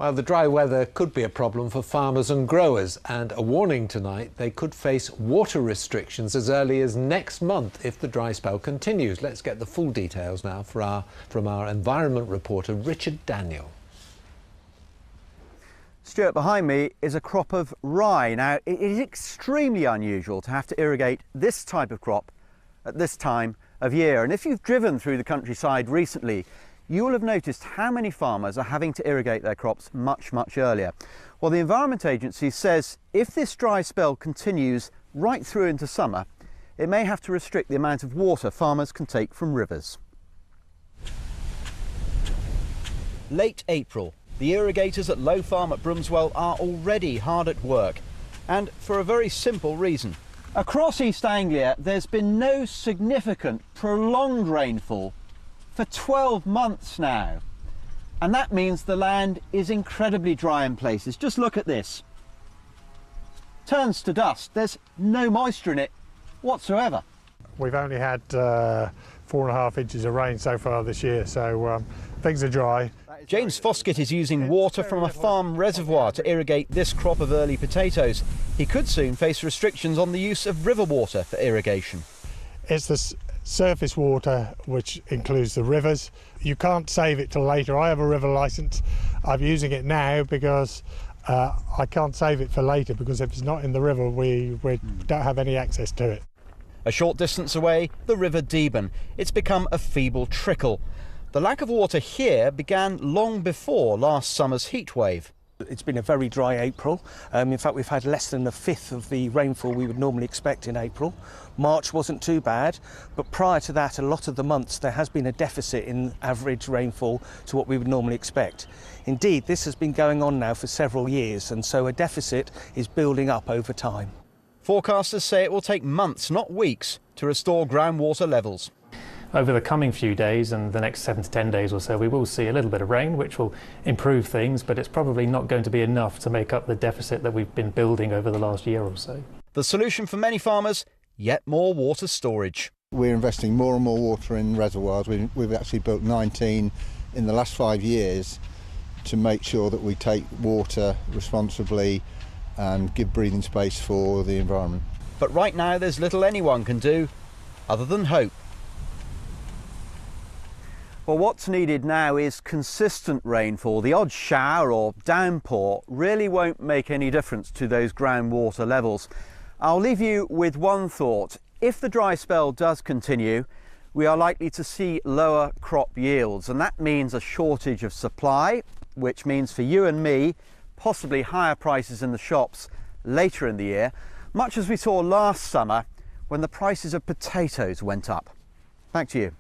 Well, the dry weather could be a problem for farmers and growers, and a warning tonight: they could face water restrictions as early as next month if the dry spell continues. Let's get the full details now from our environment reporter Richard Daniel. Stuart, behind me is a crop of rye. Now, it is extremely unusual to have to irrigate this type of crop at this time of year, and if you've driven through the countryside recently, you will have noticed how many farmers are having to irrigate their crops much earlier. Well, the Environment Agency says if this dry spell continues right through into summer, it may have to restrict the amount of water farmers can take from rivers. Late April, the irrigators at Low Farm at Bromswell are already hard at work, and for a very simple reason. Across East Anglia, there's been no significant prolonged rainfall for 12 months now, and that means the land is incredibly dry in places. Just look at this. Turns to dust. There's no moisture in it whatsoever. We've only had 4.5 inches of rain so far this year, so things are dry. James Foskett is using water from a farm reservoir to irrigate this crop of early potatoes. He could soon face restrictions on the use of river water for irrigation. It's the surface water, which includes the rivers. You can't save it till later. I have a river licence. I'm using it now because I can't save it for later, because if it's not in the river, we don't have any access to it. A short distance away, the River Deben. It's become a feeble trickle. The lack of water here began long before last summer's heat wave. It's been a very dry April. In fact, we've had less than a fifth of the rainfall we would normally expect in April. March wasn't too bad, but prior to that, a lot of the months there has been a deficit in average rainfall to what we would normally expect. Indeed, this has been going on now for several years, and so a deficit is building up over time. Forecasters say it will take months, not weeks, to restore groundwater levels. Over the coming few days and the next 7 to 10 days or so, we will see a little bit of rain, which will improve things, but it's probably not going to be enough to make up the deficit that we've been building over the last year or so. The solution for many farmers: yet more water storage. We're investing more and more water in reservoirs. We've actually built 19 in the last 5 years to make sure that we take water responsibly and give breathing space for the environment. But right now there's little anyone can do other than hope. Well, what's needed now is consistent rainfall. The odd shower or downpour really won't make any difference to those groundwater levels. I'll leave you with one thought. If the dry spell does continue, we are likely to see lower crop yields, and that means a shortage of supply, which means for you and me, possibly higher prices in the shops later in the year, much as we saw last summer when the prices of potatoes went up. Back to you.